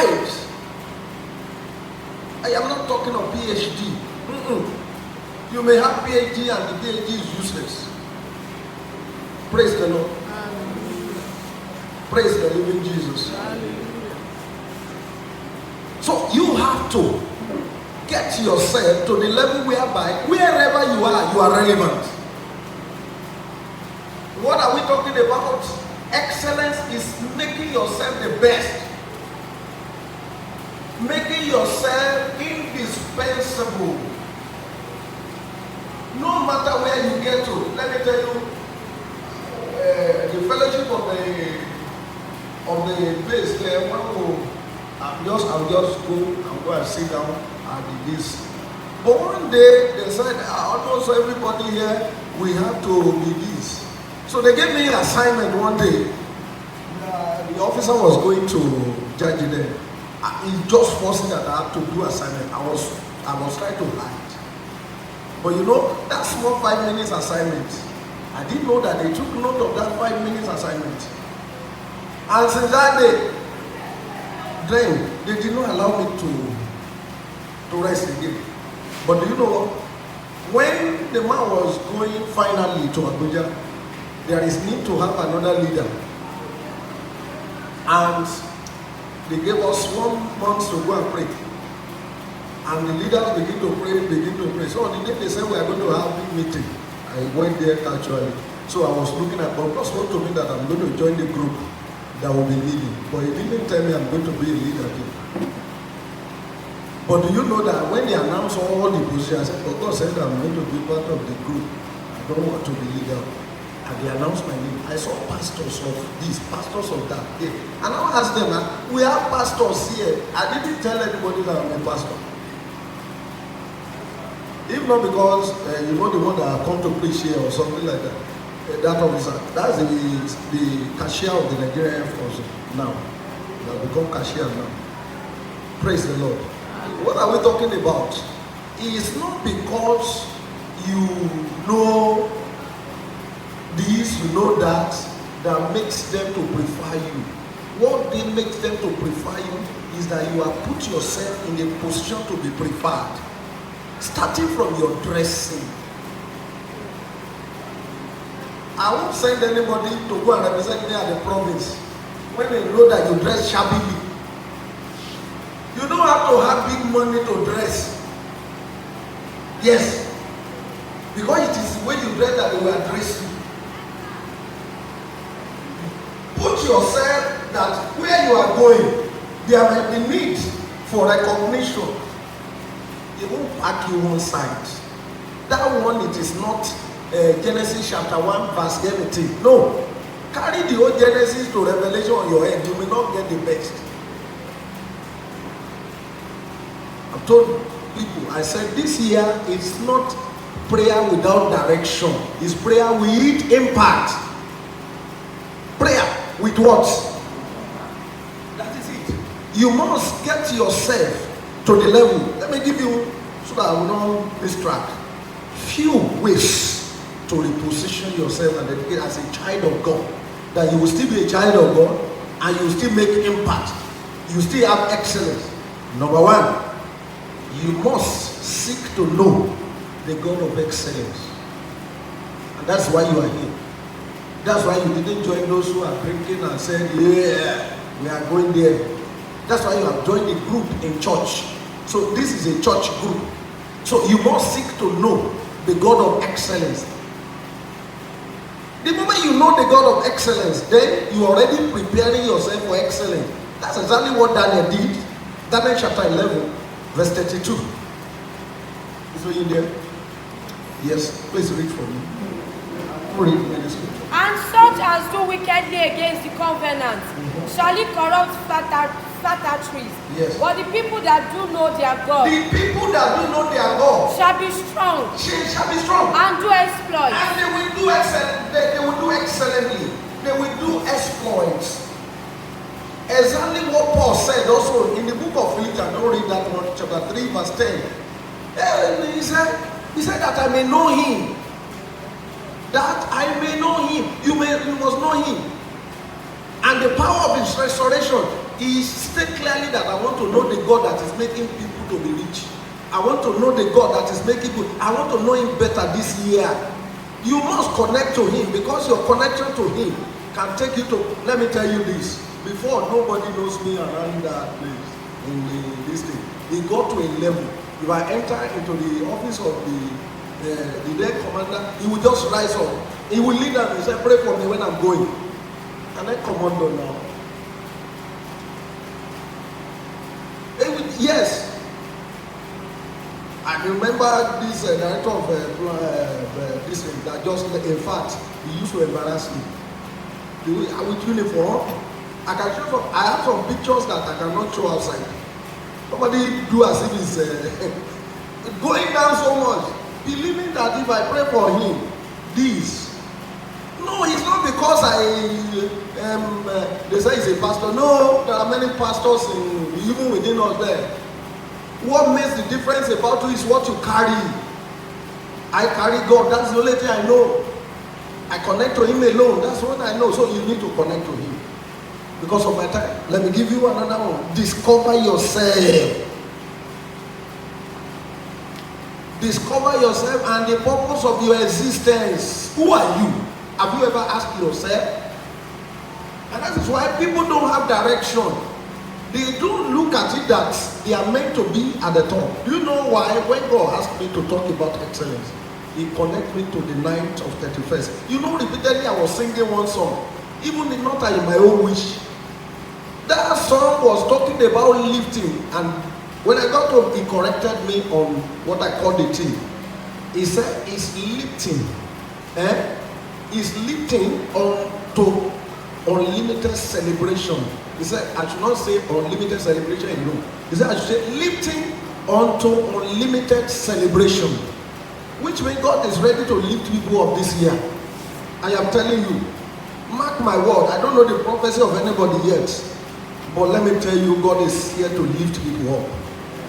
lives. I am not talking of PhD. You may have PhD and the PhD is useless. Praise the Lord. Praise the living Jesus. So you have to get yourself to the level whereby wherever you are relevant. What are we talking about? Excellence is making yourself the best. Making yourself indispensable. No matter where you get to. Let me tell you, the fellowship of the place there, I'll just go and sit down and this. But one day they said, almost everybody here, we have to be this. So they gave me an assignment one day. The officer was going to judge them. He just forced that I had to do assignment. I was trying to hide. But you know, that small 5 minutes assignment, I didn't know that they took note of that 5 minutes assignment. And since that day, then they did not allow me to rest again. But do you know what? When the man was going finally to Abuja, there is need to have another leader. And they gave us 1 month to go and pray. And the leaders begin to pray. So on the day they said we are going to have a big meeting, I went there actually. So I was looking at, but God told me that I'm going to join the group that will be leading. But he didn't tell me I'm going to be a leader again. But do you know that when they announced all the positions, I said, God said I'm going to be part of the group. I don't want to be leader. And they announced my name. I saw pastors of this, pastors of that. And I asked them, we have pastors here. I didn't tell anybody that I'm a pastor. If not because you know the one that come to preach here or something like that. That officer, that's the cashier of the Nigerian Air Force now. They have become cashier now. Praise the Lord. What are we talking about? It's not because you know this, you know that makes them to prefer you. What they makes them to prefer you is that you have put yourself in a position to be preferred. Starting from your dressing. I won't send anybody to go and represent me at the province when they know that you dress shabbily. You don't have to have big money to dress. Yes. Because it is the way you dress that they will address you. Put yourself that where you are going, there might be need for recognition. They won't pack you one side. That one, it is not Genesis chapter 1 verse anything. No. Carry the whole Genesis to Revelation on your head. You may not get the best. I've told people, I said this year it's not prayer without direction. It's prayer with impact. Prayer with what? That is it. You must get yourself to the level. Let me give you, so that I will not distract, few ways to reposition yourself and dedicate as a child of God. That you will still be a child of God and you will still make impact. You still have excellence. Number one, you must seek to know the God of excellence. And that's why you are here. That's why you didn't join those who are drinking and said, yeah, we are going there. That's why you have joined a group in church. So this is a church group. So you must seek to know the God of excellence. The moment you know the God of excellence, then you are already preparing yourself for excellence. That's exactly what Daniel did. Daniel chapter 11, verse 32. Is it in there? Yes, please read for me. Read the scripture. And such as do wickedly against the covenant shall he corrupt flatteries. Yes. But the people that do know their God, The people that do know their God shall be strong shall be strong. and do exploits. And they will do they will do excellently. They will do exploits. Exactly what Paul said also in the book of Philippians. Don't read that one, chapter 3, verse 10. He said that I may know him. That I may know him. You must know him. And the power of his restoration. he said clearly that I want to know the God that is making people to be rich. I want to know the God that is making people. I want to know him better this year. You must connect to him, because your connection to him can take you to. Let me tell you this. Before, nobody knows me around that place in this thing. He got to a level. If I enter into the office of the dead commander, he will just rise up. He will lead them and say, pray for me when I'm going. And I commando now. Yes. I remember this director of this thing that just, in fact, he used to embarrass me. With uniform, I have some pictures that I cannot show outside. Somebody do as if it's going down so much, believing that if I pray for him, this. No, it's not because they say he's a pastor. No, there are many pastors even within us there. What makes the difference about you is what you carry. I carry God. That's the only thing I know. I connect to him alone. That's what I know. So you need to connect to him. Because of my time, let me give you another one. Discover yourself. Discover yourself and the purpose of your existence. Who are you? Have you ever asked yourself? And that is why people don't have direction. They don't look at it that they are meant to be at the top. Do you know why? When God asked me to talk about excellence, he connected me to the night of 31st. You know, repeatedly I was singing one song, even if not in my own wish. That song was talking about lifting, and when I got home, he corrected me on what I call the thing. He said, it's lifting. It's lifting to unlimited celebration. He said, I should not say unlimited celebration alone. He said, I should say lifting unto unlimited celebration. Which means God is ready to lift people up this year. I am telling you, mark my word, I don't know the prophecy of anybody yet. But let me tell you, God is here to lift people up.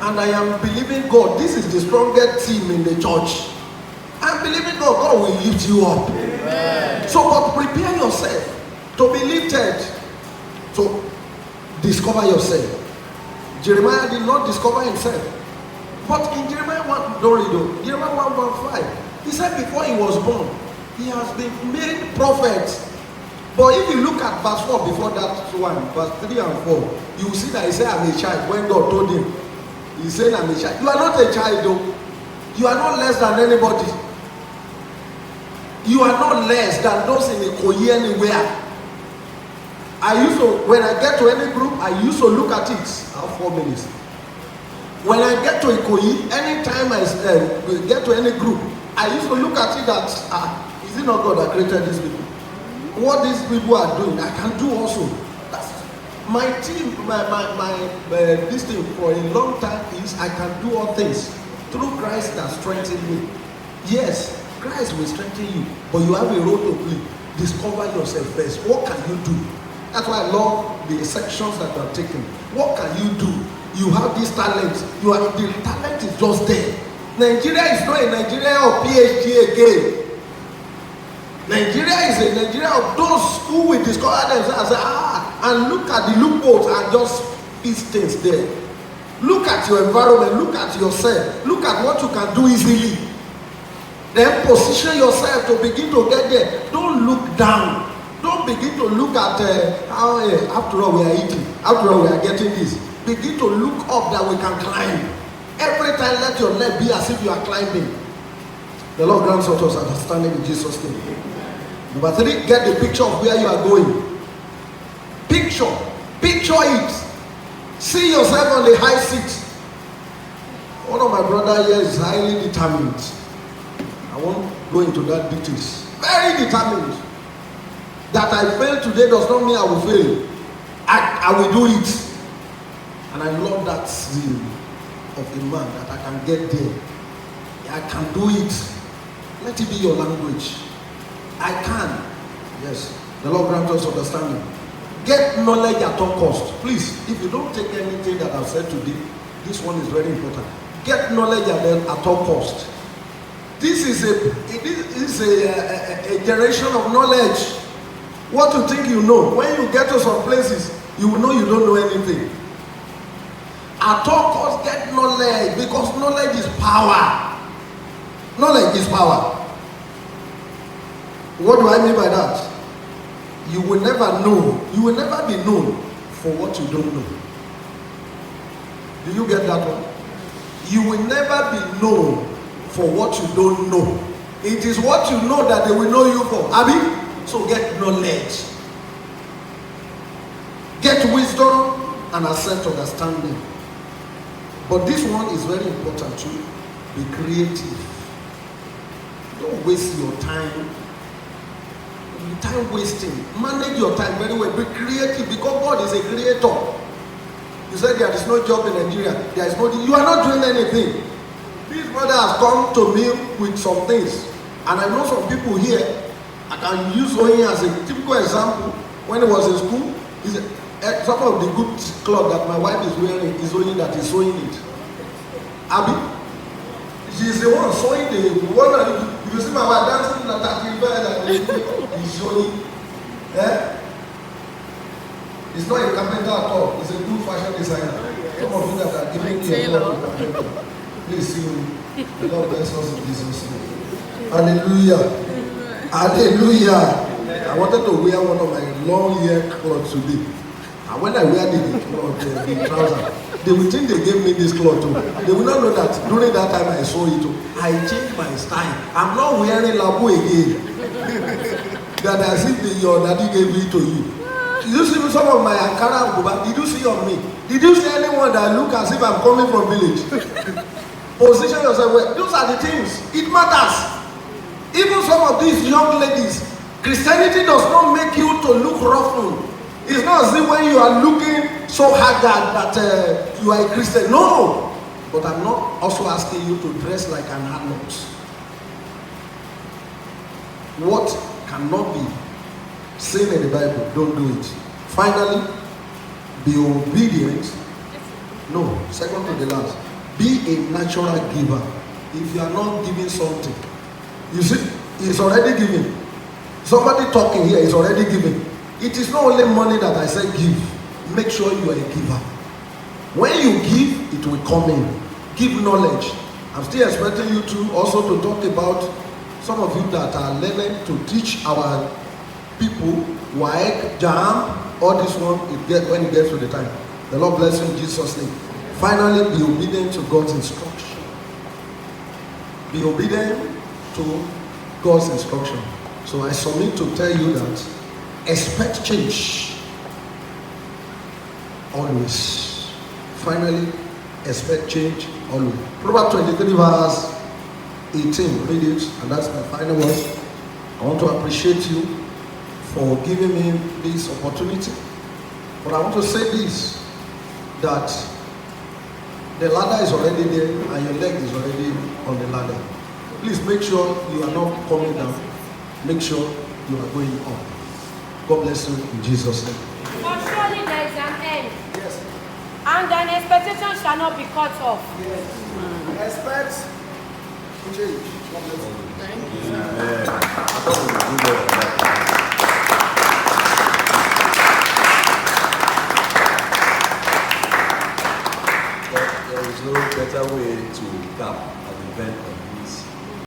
And I am believing God, this is the strongest team in the church. I'm believing God will lift you up. Amen. So, but prepare yourself to be lifted. So, discover yourself. Jeremiah did not discover himself. But in Jeremiah 1, don't read it. Jeremiah 1:5, he said before he was born, he has been made prophet. But if you look at verse 4 before that one, verse 3 and 4, you will see that he said, I'm a child. When God told him, he said, I'm a child. You are not a child though. You are not less than anybody. You are not less than those in Ikoyi anywhere. I used to, when I get to any group, I used to look at it. I have 4 minutes. When I get to Ikoyi, anytime I get to any group, I used to look at it that, is it not God that created these people? What these people are doing, I can do also. That's my team, this thing for a long time is I can do all things through Christ that strengthens me. Yes, Christ will strengthen you, but you have a role to play. Discover yourself first. What can you do? That's why I love the sections that are taken. What can you do? You have this talent. The talent is just there. Nigeria is not a Nigeria of PhD again. Nigeria is a Nigeria of those who will discover themselves and say, and look at the loopholes and just piece things there. Look at your environment, look at yourself, look at what you can do easily. Then position yourself to begin to get there. Don't look down. Don't begin to look at how after all we are eating, after all we are getting this. Begin to look up that we can climb. Every time let your leg be as if you are climbing. The Lord grants us understanding in Jesus' name. Number 3, get the picture of where you are going. Picture it. See yourself on the high seat. One of my brothers here is highly determined. I won't go into that details. Very determined. That I fail today does not mean I will fail. I will do it. And I love that zeal of a man that I can get there. I can do it. Let it be your language. I can. Yes. The Lord grant us understanding. Get knowledge at all cost. Please, if you don't take anything that I've said today, this one is very important. Get knowledge at all cost. This is a generation of knowledge. What you think you know, when you get to some places, you will know you don't know anything. At all costs, get knowledge, because knowledge is power. Knowledge is power. What do I mean by that? You will never know, you will never be known for what you don't know. Do you get that one? You will never be known for what you don't know. It is what you know that they will know you for. Abi? So get knowledge. Get wisdom and accept understanding. But this one is very important too. Be creative. Don't waste your time. Time wasting. Manage your time very well. Be creative, because God is a creator. You said there is no job in Nigeria. There is no. You are not doing anything. This brother has come to me with some things, and I know some people here. I can use Oyin as a typical example. When he was in school, he said, some of the good clothes that my wife is wearing is Oyin that is sewing it. Abi, she is the one sewing the one. If you see my wife dancing, that is showing. Eh? He's not a carpenter at all. He's a good fashion designer. Some of you that are giving me a lot of carpenter, please see me. The Lord bless us in Jesus' name. Hallelujah. Hallelujah. I wanted to wear one of my long hair clothes today. And when I wear the trouser, they will think they gave me this cloth too. They will not know that during that time I saw it too. I changed my style. I'm not wearing labu again. That as if your daddy gave it to you. Did you see some of my Ankara and Buba? Did you see on me? Did you see anyone that look as if I'm coming from village? Position yourself well. Those are the things. It matters. Even some of these young ladies, Christianity does not make you to look rough. It's not as if when you are looking so haggard that you are a Christian. No. But I'm not also asking you to dress like an harlot. What cannot be seen in the Bible, don't do it. Finally, be obedient. No, second to the last. Be a natural giver. If you are not giving something, you see, it's already giving. Somebody talking here is already giving. It is not only money that I say give. Make sure you are a giver. When you give, it will come in. Give knowledge. I'm still expecting you to also to talk about some of you that are learning to teach our people WAEC, JAM, all this one when it gets to the time. The Lord bless you in Jesus' name. Finally, be obedient to God's instruction. Be obedient to God's instruction. So I submit to tell you that expect change. Always. Finally, expect change always. Proverbs 23 verse 18. Read it, and that's my final word. I want to appreciate you for giving me this opportunity. But I want to say this, that the ladder is already there and your leg is already on the ladder. Please make sure you are not coming down. Make sure you are going up. God bless you in Jesus' name. For surely there is an end. Yes. And an expectation shall not be cut off. Yes. Expect change. God bless you. Thank you.